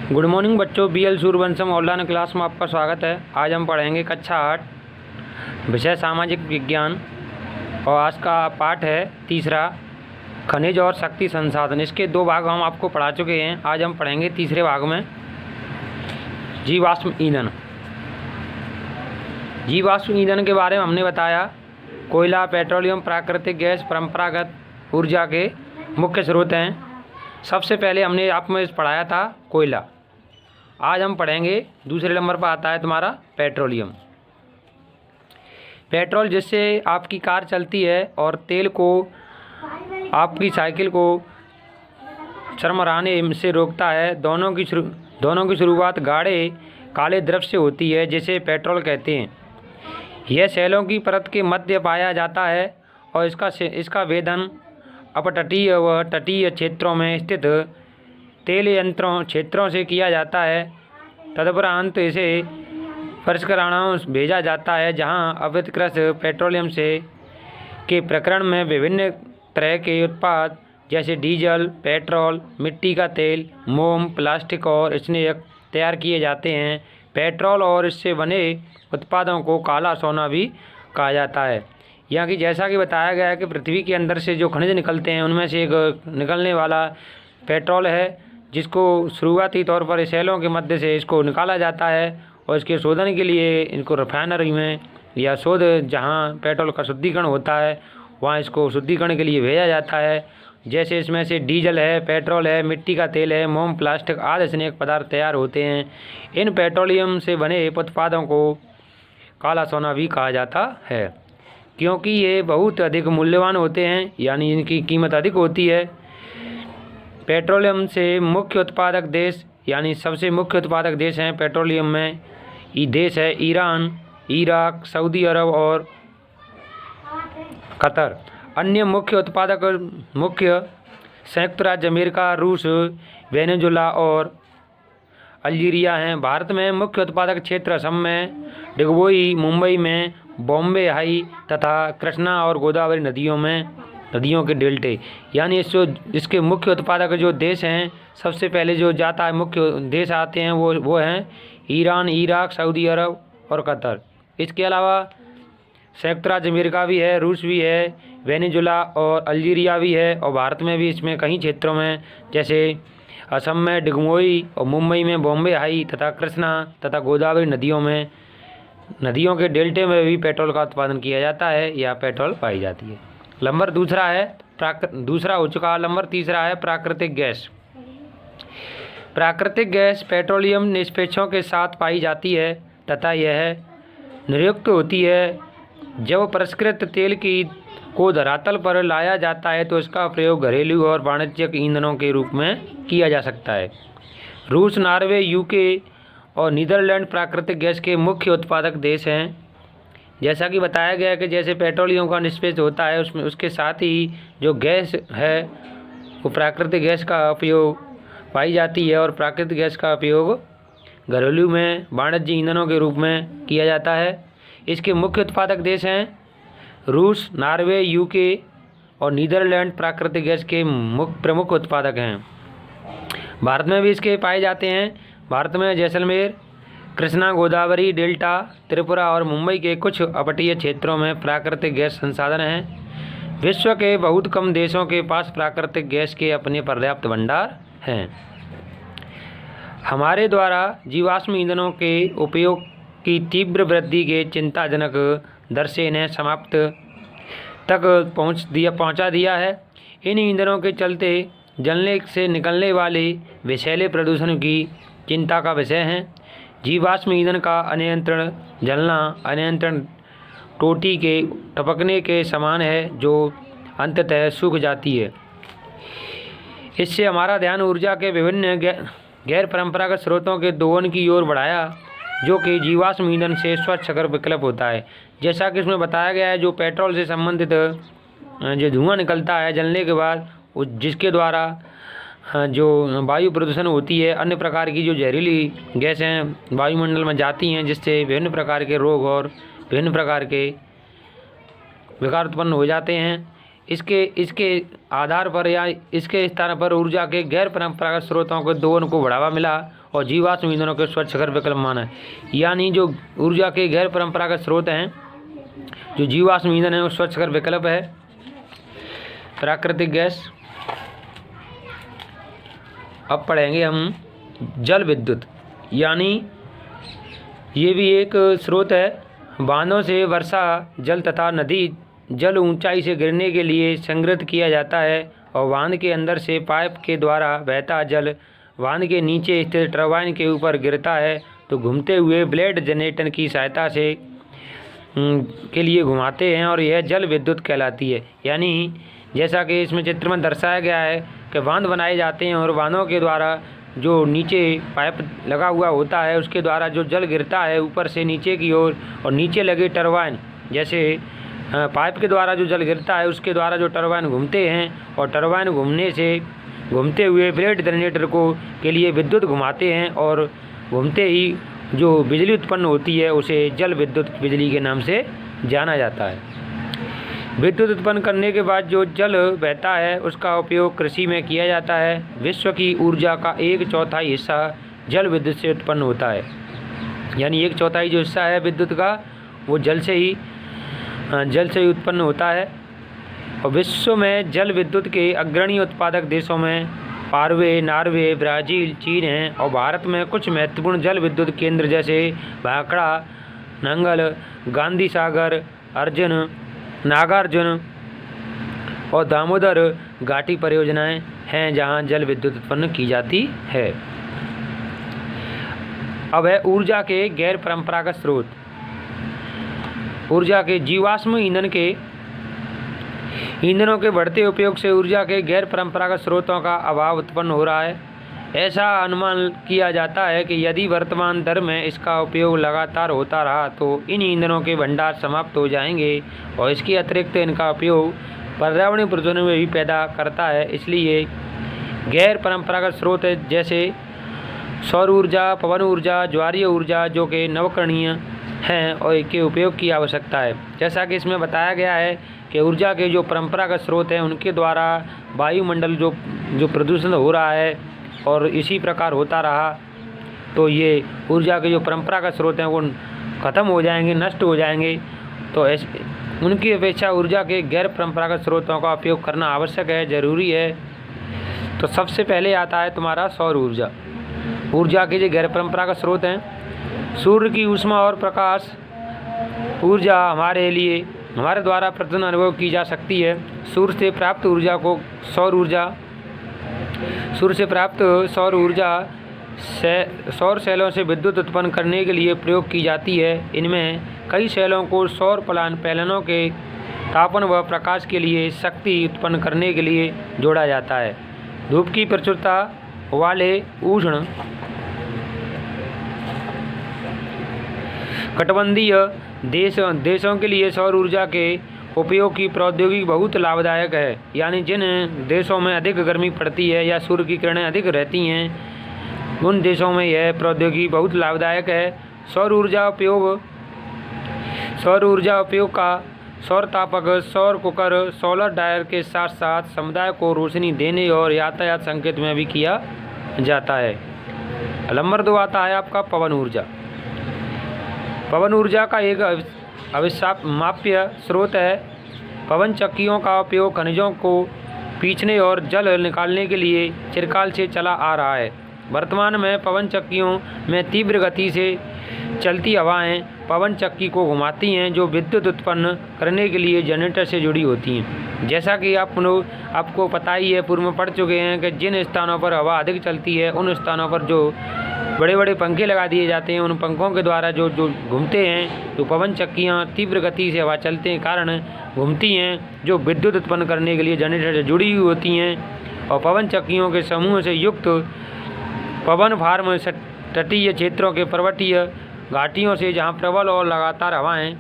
Good morning बच्चों, BL Sooryavansham online class में आपका स्वागत है। आज हम पढ़ेंगे कक्षा 8 विषय सामाजिक विज्ञान और आज का पाठ है तीसरा, खनिज और शक्ति संसाधन। इसके दो भाग हम आपको पढ़ा चुके हैं। आज हम पढ़ेंगे तीसरे भाग में जीवाश्म ईंधन। जीवाश्म ईंधन के बारे में हमने बताया कोयला, पेट्रोलियम, प्राकृतिक गैस परंपरागत ऊर्जा के मुख्य स्रोत हैं। सबसे पहले हमने आप में पढ़ाया था कोयला। आज हम पढ़ेंगे दूसरे नंबर पर आता है तुम्हारा पेट्रोलियम। पेट्रोल जिससे आपकी कार चलती है और तेल को आपकी साइकिल को चरमराने से रोकता है। दोनों की शुरुआत गाढ़े काले द्रव से होती है जिसे पेट्रोल कहते हैं। यह सेलों की परत के मध्य पाया जाता है और इसका वेधन अपतटीय व तटीय क्षेत्रों में स्थित तेल यंत्रों क्षेत्रों से किया जाता है। तदुपरांत इसे परिष्करणाओं भेजा जाता है जहां अवैधकृत पेट्रोलियम के प्रकरण में विभिन्न तरह के उत्पाद जैसे डीजल, पेट्रोल, मिट्टी का तेल, मोम, प्लास्टिक और स्नेहक तैयार किए जाते हैं। पेट्रोल और इससे बने उत्पादों को काला सोना भी कहा जाता है। यहाँ की जैसा कि बताया गया है कि पृथ्वी के अंदर से जो खनिज निकलते हैं उनमें से एक निकलने वाला पेट्रोल है, जिसको शुरुआती तौर पर सेलों के मध्य से इसको निकाला जाता है और इसके शोधन के लिए इनको रिफाइनरी में या शोध जहाँ पेट्रोल का शुद्धिकरण होता है वहाँ इसको शुद्धिकरण के लिए भेजा जाता है। जैसे इसमें से डीजल है, पेट्रोल है, मिट्टी का तेल है, मोम, प्लास्टिक आदि स्नेहक पदार्थ तैयार होते हैं। इन पेट्रोलियम से बने उत्पादों को काला सोना भी कहा जाता है क्योंकि ये बहुत अधिक मूल्यवान होते हैं, यानी इनकी कीमत अधिक होती है। पेट्रोलियम से मुख्य उत्पादक देश यानी सबसे मुख्य उत्पादक देश हैं पेट्रोलियम में ये देश है ईरान, इराक, सऊदी अरब और कतर। अन्य मुख्य संयुक्त राज्य अमेरिका, रूस, वेनेजुला और अल्जीरिया हैं। भारत में मुख्य उत्पादक क्षेत्र असम में डिगबोई, मुंबई में बॉम्बे हाई तथा कृष्णा और गोदावरी नदियों के डेल्टे, यानी इसके मुख्य उत्पादक जो देश हैं, सबसे पहले जो जाता है मुख्य देश आते हैं वो हैं ईरान, इराक, सऊदी अरब और कतर। इसके अलावा संयुक्त राज्य अमेरिका भी है, रूस भी है, वेनेजुला और अल्जीरिया भी है। और भारत में भी इसमें कई क्षेत्रों में जैसे असम में डिगबोई और मुंबई में बॉम्बे हाई तथा कृष्णा तथा गोदावरी नदियों के डेल्टे में भी पेट्रोल का उत्पादन किया जाता है या पेट्रोल पाई जाती है। नंबर दूसरा हो चुका। नंबर तीसरा है प्राकृतिक गैस। प्राकृतिक गैस पेट्रोलियम निष्पेक्षों के साथ पाई जाती है तथा यह निरुक्त होती है। जब परिष्कृत तेल को धरातल पर लाया जाता है तो इसका प्रयोग घरेलू और वाणिज्यिक ईंधनों के रूप में किया जा सकता है। रूस, नॉर्वे, यूके और नीदरलैंड प्राकृतिक गैस के मुख्य उत्पादक देश हैं। जैसा कि बताया गया है कि जैसे पेट्रोलियम का निष्पेक्ष होता है उसके साथ ही जो गैस है वो प्राकृतिक गैस का उपयोग पाई जाती है और प्राकृतिक गैस का उपयोग घरेलू में वाणिज्यिक ईंधनों के रूप में किया जाता है। इसके मुख्य उत्पादक देश हैं रूस, नॉर्वे, यूके और नीदरलैंड प्राकृतिक गैस के प्रमुख उत्पादक हैं। भारत में भी इसके पाए जाते हैं। भारत में जैसलमेर, कृष्णा, गोदावरी डेल्टा, त्रिपुरा और मुंबई के कुछ अपतटीय क्षेत्रों में प्राकृतिक गैस संसाधन हैं। विश्व के बहुत कम देशों के पास प्राकृतिक गैस के अपने पर्याप्त भंडार हैं। हमारे द्वारा जीवाश्म ईंधनों के उपयोग की तीव्र वृद्धि के चिंताजनक दर से इन्हें समाप्त तक पहुंचा दिया है। इन ईंधनों के चलते जलने से निकलने वाले विषैले प्रदूषण की चिंता का विषय है। जीवाश्म ईंधन का अनियंत्रण जलना अनियंत्रण टोटी के टपकने के समान है जो अंततः सूख जाती है। इससे हमारा ध्यान ऊर्जा के विभिन्न गैर परंपरागत स्रोतों के दोहन की ओर बढ़ाया जो कि जीवाश्म ईंधन से स्वच्छ अगर विकल्प होता है। जैसा कि इसमें बताया गया है जो पेट्रोल से संबंधित जो धुआं निकलता है जलने के बाद जिसके द्वारा जो वायु प्रदूषण होती है, अन्य प्रकार की जो जहरीली गैसें वायुमंडल में जाती हैं जिससे विभिन्न प्रकार के रोग और विभिन्न प्रकार के विकार उत्पन्न हो जाते हैं। इसके आधार पर या इसके स्थान पर ऊर्जा के गैर परंपरागत स्रोतों के दोहन को बढ़ावा मिला और जीवाश्म ईंधनों के स्वच्छ कर विकल्प माना है। यानी जो ऊर्जा के गैर परंपरागत स्रोत हैं, जो जीवाश्म ईंधन है वो स्वच्छ कर विकल्प है। प्राकृतिक गैस। अब पढ़ेंगे हम जल विद्युत, यानी ये भी एक स्रोत है। बांधों से वर्षा जल तथा नदी जल ऊंचाई से गिरने के लिए संग्रहित किया जाता है और बांध के अंदर से पाइप के द्वारा बहता जल बांध के नीचे स्थित टरबाइन के ऊपर गिरता है तो घूमते हुए ब्लेड जनरेटर की सहायता से के लिए घुमाते हैं और यह जल विद्युत कहलाती है। यानी जैसा कि इसमें चित्र में दर्शाया गया है कि बांध बनाए जाते हैं और बांधों के द्वारा जो नीचे पाइप लगा हुआ होता है उसके द्वारा जो जल गिरता है ऊपर से नीचे की ओर, और नीचे लगे टरबाइन, जैसे पाइप के द्वारा जो जल गिरता है उसके द्वारा जो टरबाइन घूमते हैं और टरबाइन घूमते हुए ब्लेड जनरेटर को के लिए विद्युत घुमाते हैं और घूमते ही जो बिजली उत्पन्न होती है उसे जल विद्युत बिजली के नाम से जाना जाता है। विद्युत उत्पन्न करने के बाद जो जल बहता है उसका उपयोग कृषि में किया जाता है। विश्व की ऊर्जा का 1/4 हिस्सा जल विद्युत से उत्पन्न होता है। यानी 1/4 जो हिस्सा है विद्युत का वो जल से ही उत्पन्न होता है। और विश्व में जल विद्युत के अग्रणी उत्पादक देशों में पारवे, नॉर्वे, ब्राज़ील, चीन हैं और भारत में कुछ महत्वपूर्ण जल विद्युत केंद्र जैसे भाखड़ा, नंगल, गांधी सागर, अर्जुन, नागार्जुन और दामोदर घाटी परियोजनाएं हैं जहां जल विद्युत उत्पन्न की जाती है। अब है ऊर्जा के गैर परंपरागत स्रोत। ऊर्जा के जीवाश्म ईंधनों के बढ़ते उपयोग से ऊर्जा के गैर परंपरागत स्रोतों का अभाव उत्पन्न हो रहा है। ऐसा अनुमान किया जाता है कि यदि वर्तमान दर में इसका उपयोग लगातार होता रहा तो इन ईंधनों के भंडार समाप्त हो जाएंगे और इसके अतिरिक्त इनका उपयोग पर्यावरणीय प्रदूषण में भी पैदा करता है। इसलिए गैर परंपरागत स्रोत जैसे सौर ऊर्जा, पवन ऊर्जा, ज्वारीय ऊर्जा जो कि नवकरणीय हैं और इनके उपयोग की आवश्यकता है। जैसा कि इसमें बताया गया है कि ऊर्जा के जो परंपरागत स्रोत हैं उनके द्वारा वायुमंडल जो प्रदूषण हो रहा है और इसी प्रकार होता रहा तो ये ऊर्जा के जो परंपरागत स्रोत हैं वो ख़त्म हो जाएंगे, नष्ट हो जाएंगे। तो उनकी अपेक्षा ऊर्जा के गैर परंपरागत स्रोतों का उपयोग करना आवश्यक है, ज़रूरी है। तो सबसे पहले आता है तुम्हारा सौर ऊर्जा। ऊर्जा के जो गैर परंपरागत स्रोत हैं, सूर्य की ऊष्मा और प्रकाश ऊर्जा हमारे द्वारा प्रतिदिन अनुभव की जा सकती है। सूर्य से प्राप्त सौर ऊर्जा सौर सेलों से विद्युत उत्पन्न करने के लिए प्रयोग की जाती है। इनमें कई सेलों को सौर पैनलों के तापन व प्रकाश के लिए शक्ति उत्पन्न करने के लिए जोड़ा जाता है। धूप की प्रचुरता वाले उष्ण कटिबंधीय देशों के लिए सौर ऊर्जा के उपयोग की प्रौद्योगिकी बहुत लाभदायक है। यानी जिन देशों में अधिक गर्मी पड़ती है या सूर्य की किरणें अधिक रहती हैं उन देशों में यह प्रौद्योगिकी बहुत लाभदायक है। सौर ऊर्जा उपयोग का सौर तापक, सौर कुकर, सोलर ड्रायर के साथ साथ समुदाय को रोशनी देने और यातायात संकेत में भी किया जाता है। नंबर 2 आता है आपका पवन ऊर्जा। पवन ऊर्जा का एक अविश्वमाप्य स्रोत है। पवन चक्कियों का उपयोग खनिजों को पीछने और जल निकालने के लिए चिरकाल से चला आ रहा है। वर्तमान में पवन चक्कियों में तीव्र गति से चलती हवाएं पवन चक्की को घुमाती हैं जो विद्युत उत्पन्न करने के लिए जनरेटर से जुड़ी होती हैं। जैसा कि आपको पता ही है, पूर्व में पढ़ चुके हैं कि जिन स्थानों पर हवा अधिक चलती है उन स्थानों पर जो बड़े बड़े पंखे लगा दिए जाते हैं, उन पंखों के द्वारा जो घूमते हैं, तो पवन चक्कियाँ तीव्र गति से हवा चलते हैं कारण घूमती हैं जो विद्युत उत्पन्न करने के लिए जनरेटर से जुड़ी हुई होती हैं। और पवन चक्कियों के समूह से युक्त पवन फार्म तटीय क्षेत्रों के पर्वतीय घाटियों से जहाँ प्रबल और लगातार हवाएं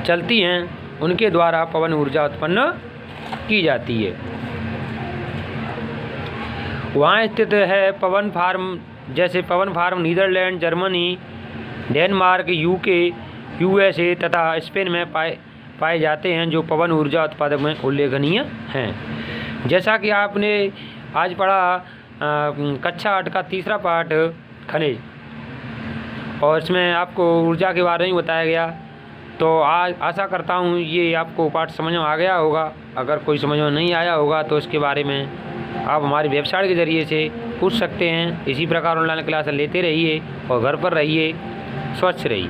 चलती हैं उनके द्वारा पवन ऊर्जा उत्पन्न की जाती है। वहाँ स्थित है पवन फार्म, जैसे पवन farm Netherlands, Germany, Denmark, UK, USA तथा स्पेन में पाए जाते हैं जो पवन ऊर्जा उत्पादक में उल्लेखनीय हैं। जैसा कि आपने आज पढ़ा कक्षा 8 का तीसरा पाठ खनिज, और इसमें आपको ऊर्जा के बारे में बताया गया। तो आज आशा करता हूँ ये आपको पाठ समझ में आ गया होगा। अगर कोई समझ में नहीं आया होगा तो इसके बारे में आप हमारी वेबसाइट के ज़रिए से पूछ सकते हैं। इसी प्रकार ऑनलाइन क्लास लेते रहिए और घर पर रहिए, स्वच्छ रहिए।